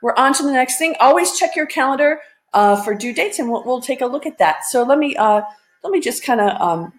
we're on to the next thing. Always check your calendar for due dates, and we'll take a look at that. So let me just kind of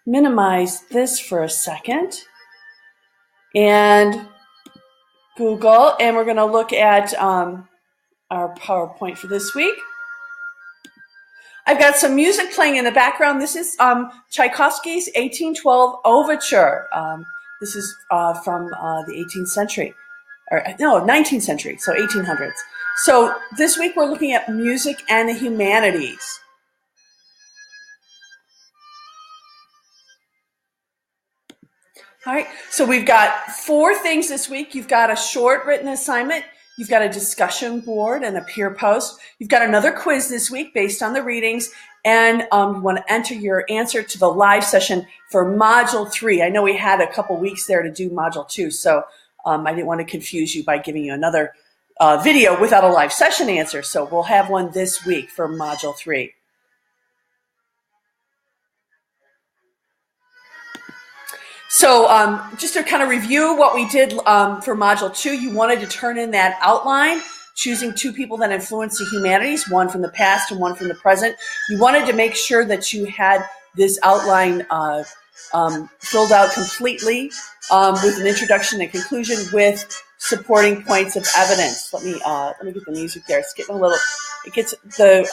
minimize this for a second and Google, and we're going to look at our PowerPoint for this week. I've got some music playing in the background. This is Tchaikovsky's 1812 Overture. This is from the 18th century, or no, 19th century, so 1800s. So this week we're looking at music and the humanities. All right, so we've got 4 things this week. You've got a short written assignment. You've got a discussion board and a peer post. You've got another quiz this week based on the readings, and you want to enter your answer to the live session for Module 3. I know we had a couple weeks there to do Module 2, so I didn't want to confuse you by giving you another video without a live session answer. So we'll have one this week for Module 3. So just to kind of review what we did for Module 2, you wanted to turn in that outline, choosing 2 people that influence the humanities, one from the past and one from the present. You wanted to make sure that you had this outline filled out completely with an introduction and conclusion with supporting points of evidence. Let me get the music there. It's getting a little, it gets the,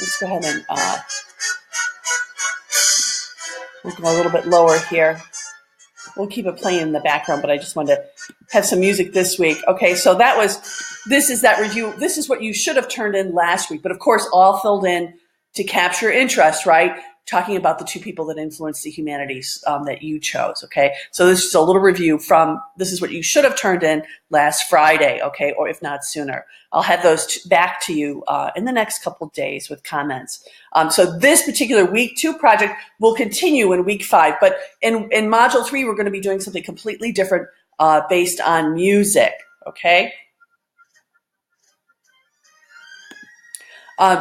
let's go ahead and, we'll go a little bit lower here. We'll keep it playing in the background, but I just wanted to have some music this week. Okay, so this is that review. This is what you should have turned in last week, but of course all filled in to capture interest, right? Talking about the 2 people that influenced the humanities that you chose, okay? So this is a little review from, this is what you should have turned in last Friday, okay? Or if not sooner. I'll have those back to you in the next couple of days with comments. So this particular week 2 project will continue in week 5, but in Module 3, we're going to be doing something completely different based on music, okay?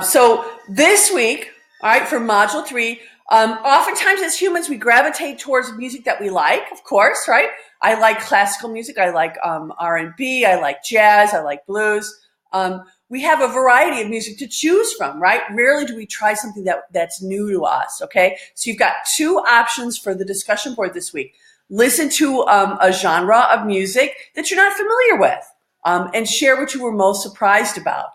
So this week, all right, for Module 3, oftentimes as humans, we gravitate towards music that we like, of course, right? I like classical music. I like R&B. I like jazz. I like blues. We have a variety of music to choose from, right? Rarely do we try something that's new to us, okay? So you've got 2 options for the discussion board this week. Listen to a genre of music that you're not familiar with and share what you were most surprised about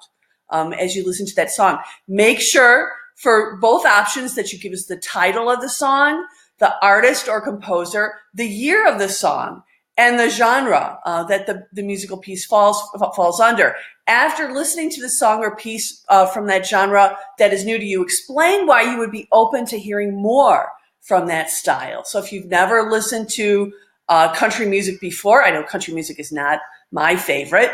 as you listen to that song. Make sure for both options that you give us the title of the song, the artist or composer, the year of the song, and the genre that the musical piece falls under. After listening to the song or piece from that genre that is new to you, explain why you would be open to hearing more from that style. So if you've never listened to country music before, I know country music is not my favorite,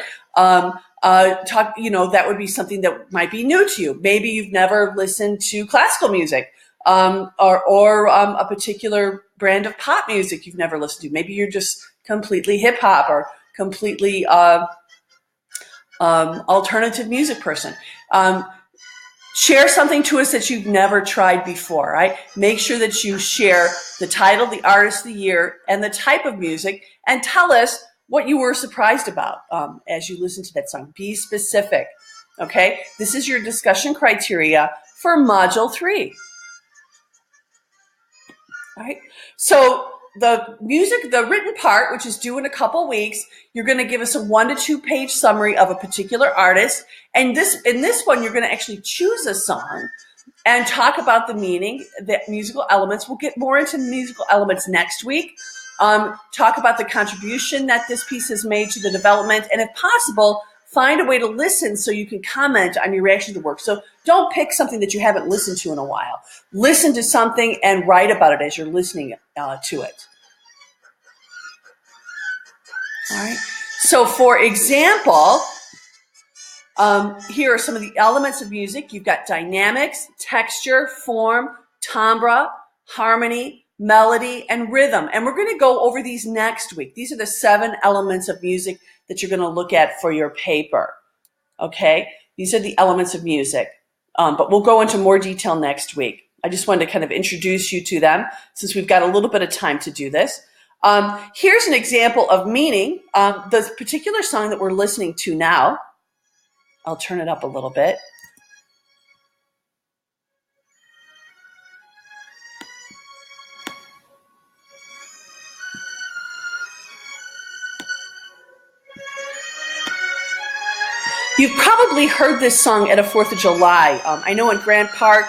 that would be something that might be new to you. Maybe you've never listened to classical music or a particular brand of pop music you've never listened to. Maybe you're just completely hip hop or completely alternative music person. Share something to us that you've never tried before, right? Make sure that you share the title, the artist, the year, and the type of music, and tell us what you were surprised about as you listen to that song. Be specific, okay? This is your discussion criteria for Module 3. All right, so the written part, which is due in a couple weeks, you're going to give us a 1 to 2 page summary of a particular artist. And in this one, you're going to actually choose a song and talk about the meaning, the musical elements. We'll get more into musical elements next week. Talk about the contribution that this piece has made to the development, and if possible, find a way to listen so you can comment on your reaction to the work. So don't pick something that you haven't listened to in a while. Listen to something and write about it as you're listening to it. All right. So for example, here are some of the elements of music. You've got dynamics, texture, form, timbre, harmony, melody, and rhythm. And we're going to go over these next week. These are the 7 elements of music that you're going to look at for your paper. Okay? These are the elements of music. But we'll go into more detail next week. I just wanted to kind of introduce you to them since we've got a little bit of time to do this. Here's an example of meaning. The particular song that we're listening to now, I'll turn it up a little bit. You've probably heard this song at a 4th of July. I know in Grant Park,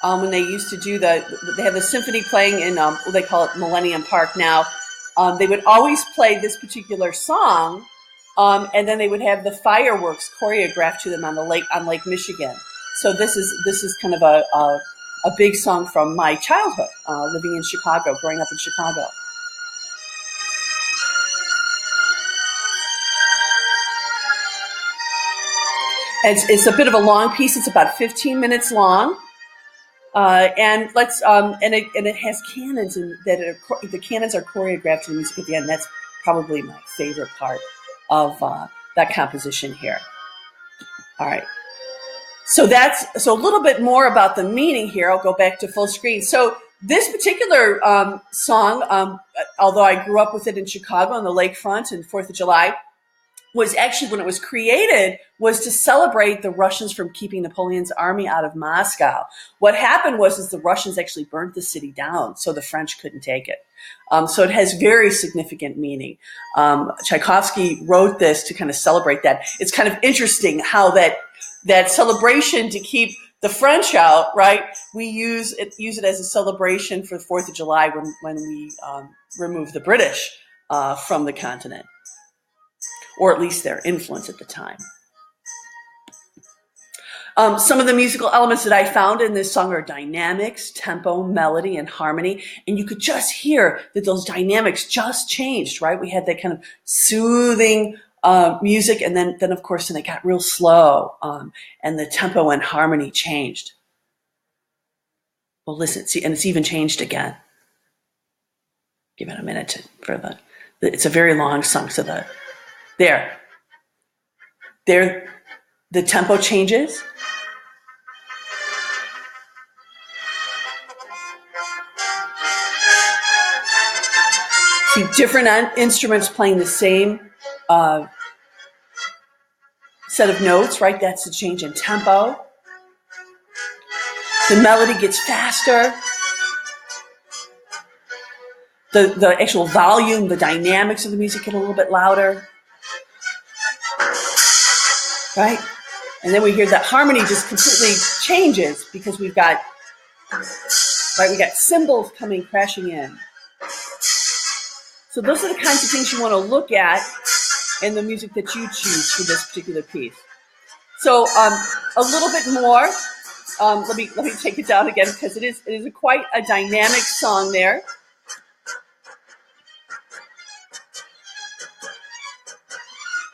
when they used to do they have the symphony playing in, what they call it Millennium Park now, they would always play this particular song, and then they would have the fireworks choreographed to them on Lake Michigan. So this is kind of a big song from my childhood, living in Chicago, growing up in Chicago. It's a bit of a long piece. It's about 15 minutes long, and it has cannons, and the cannons are choreographed to the music at the end. That's probably my favorite part of that composition here. All right, so a little bit more about the meaning here. I'll go back to full screen. So this particular song, although I grew up with it in Chicago on the lakefront and 4th of July, was actually, when it was created, was to celebrate the Russians from keeping Napoleon's army out of Moscow. What happened was the Russians actually burnt the city down, so the French couldn't take it. So it has very significant meaning. Tchaikovsky wrote this to kind of celebrate that. It's kind of interesting how that celebration to keep the French out, right? We use it as a celebration for the 4th of July when we remove the British from the continent, or at least their influence at the time. Some of the musical elements that I found in this song are dynamics, tempo, melody, and harmony. And you could just hear that those dynamics just changed, right? We had that kind of soothing music, and then of course, it got real slow, and the tempo and harmony changed. Well, listen, see, and it's even changed again. Give it a minute it's a very long song, so the tempo changes. See different instruments playing the same set of notes, right? That's the change in tempo. The melody gets faster. The actual volume, the dynamics of the music get a little bit louder. Right? And then we hear that harmony just completely changes because we got cymbals coming crashing in. So those are the kinds of things you want to look at in the music that you choose for this particular piece. So a little bit more. Let me take it down again, because it is quite a dynamic song there.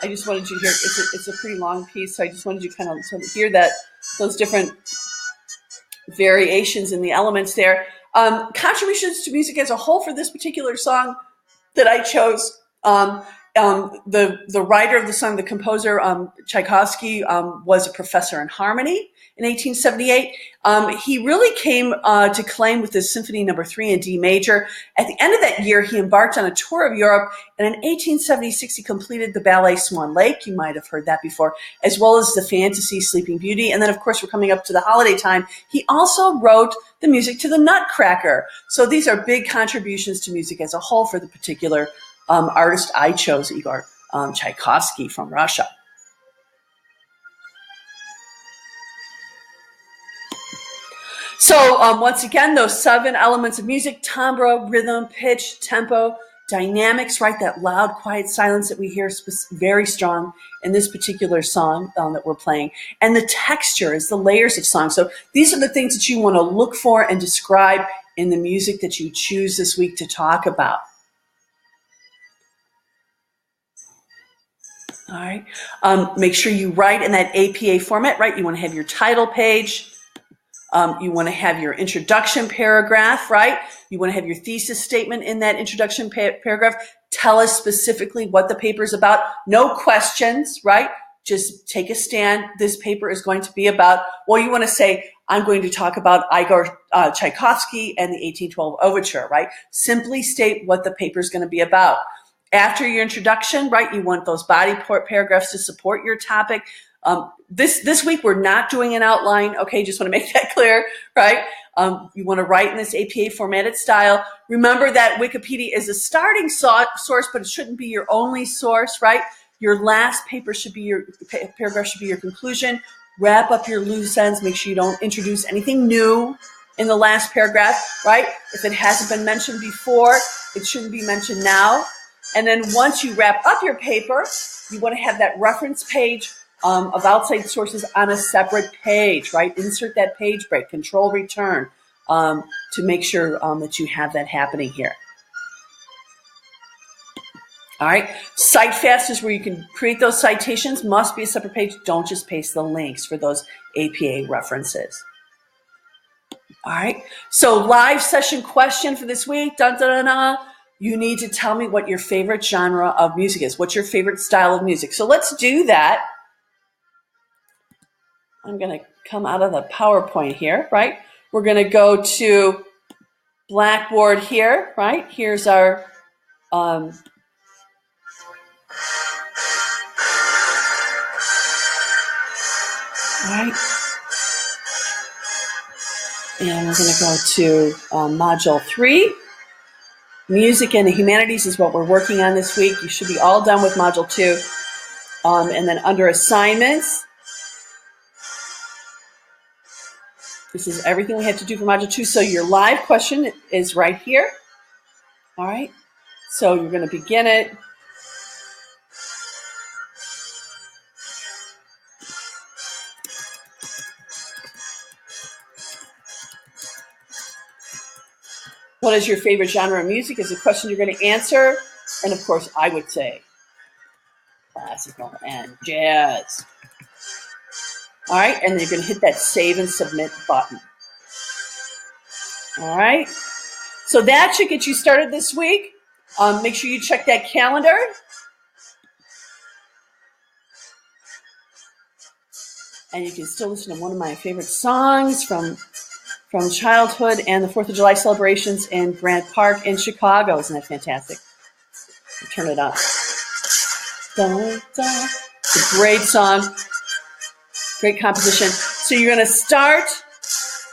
I just wanted you to hear, it's a pretty long piece, so I just wanted you to kind of hear those different variations in the elements there. Contributions to music as a whole for this particular song that I chose. The writer of the song, the composer, Tchaikovsky, was a professor in harmony in 1878. He really came to claim with his Symphony No. 3 in D major. At the end of that year, he embarked on a tour of Europe, and in 1876, he completed the ballet Swan Lake. You might have heard that before, as well as the fantasy Sleeping Beauty. And then, of course, we're coming up to the holiday time. He also wrote the music to the Nutcracker. So these are big contributions to music as a whole for the particular artist I chose, Igor Tchaikovsky from Russia. So once again, those 7 elements of music: timbre, rhythm, pitch, tempo, dynamics, right? That loud, quiet silence that we hear very strong in this particular song that we're playing. And the texture is the layers of song. So these are the things that you want to look for and describe in the music that you choose this week to talk about. All right. Make sure you write in that APA format, right? You want to have your title page. You want to have your introduction paragraph, right? You want to have your thesis statement in that introduction paragraph. Tell us specifically what the paper is about. No questions, right? Just take a stand. This paper is going to be about, well, you want to say, I'm going to talk about Igor Tchaikovsky and the 1812 Overture, right? Simply state what the paper is going to be about. After your introduction, right, you want those body paragraphs to support your topic. This week, we're not doing an outline. Okay, just want to make that clear, right? You want to write in this APA formatted style. Remember that Wikipedia is a starting source, but it shouldn't be your only source, right? Your last paper should be your paragraph should be your conclusion. Wrap up your loose ends. Make sure you don't introduce anything new in the last paragraph, right? If it hasn't been mentioned before, it shouldn't be mentioned now. And then once you wrap up your paper, you want to have that reference page of outside sources on a separate page, right? Insert that page break, control return, to make sure that you have that happening here. All right, Cite Fast is where you can create those citations. Must be a separate page. Don't just paste the links for those APA references. All right, so live session question for this week. Dun, dun, dun, dun. You need to tell me what your favorite genre of music is. What's your favorite style of music? So let's do that. I'm going to come out of the PowerPoint here, right? We're going to go to Blackboard here, right? Here's our right. And we're going to go to Module 3. Music and the Humanities is what we're working on this week. You should be all done with Module 2. And then under Assignments, this is everything we have to do for Module 2. So your live question is right here. All right. So you're going to begin it. What is your favorite genre of music is a question you're going to answer. And of course, I would say classical and jazz. All right, and then you're going to hit that Save and Submit button. All right, so that should get you started this week. Make sure you check that calendar. And you can still listen to one of my favorite songs from childhood and the 4th of July celebrations in Grant Park in Chicago. Isn't that fantastic? Turn it up. Dun, dun. It's a great song. Great composition. So you're going to start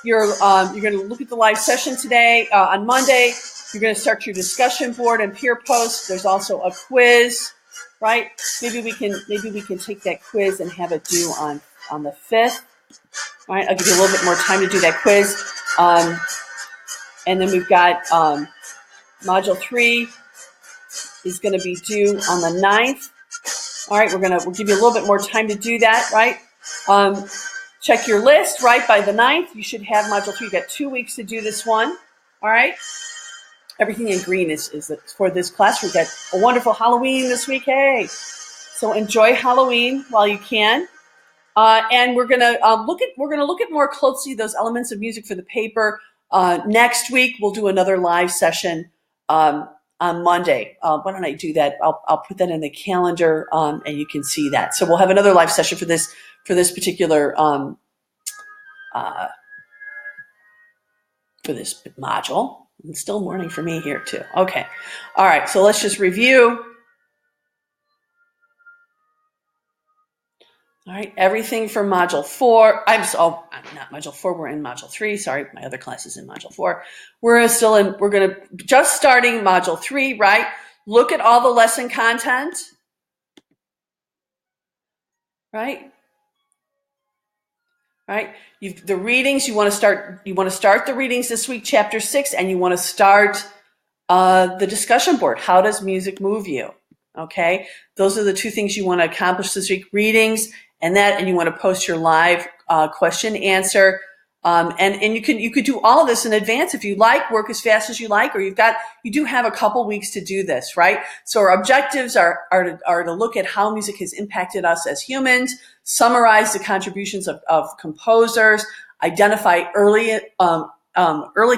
you're going to look at the live session today. On Monday, you're going to start your discussion board and peer posts. There's also a quiz, right? Maybe we can take that quiz and have it due on the 5th. All right, I'll give you a little bit more time to do that quiz. And then we've got Module 3 is going to be due on the 9th. All right, we'll give you a little bit more time to do that, right? Check your list, right? By the 9th, you should have Module 3. You've got 2 weeks to do this one. All right? Everything in green is for this class. We've got a wonderful Halloween this week. Hey, so enjoy Halloween while you can. And we're gonna look at more closely those elements of music for the paper. Next week we'll do another live session on Monday. Why don't I do that? I'll put that in the calendar, and you can see that. So we'll have another live session for this particular for this module. It's still morning for me here too. Okay, all right. So let's just review. All right, everything from Module 4. I'm not Module 4. We're in Module 3. Sorry, my other class is in Module 4. We're going to just starting Module 3, right? Look at all the lesson content, right? Right. The readings. You want to start the readings this week, Chapter 6, and you want to start the discussion board. How does music move you? Okay, those are the two things you want to accomplish this week: readings and you want to post your live question answer. And you could do all of this in advance if you like. Work as fast as you like, or you do have a couple weeks to do this, right? So our objectives are to look at how music has impacted us as humans, summarize the contributions of composers, identify early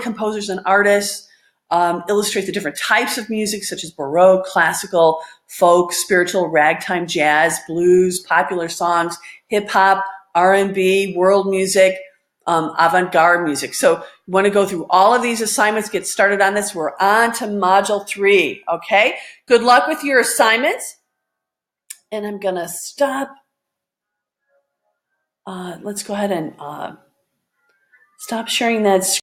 composers and artists, illustrate the different types of music such as Baroque, classical, folk, spiritual, ragtime, jazz, blues, popular songs, hip hop, R&B, world music. avant-garde music. So you want to go through all of these assignments, get started on this. We're on to Module 3, okay? Good luck with your assignments. And I'm going to stop. Let's go ahead and stop sharing that screen.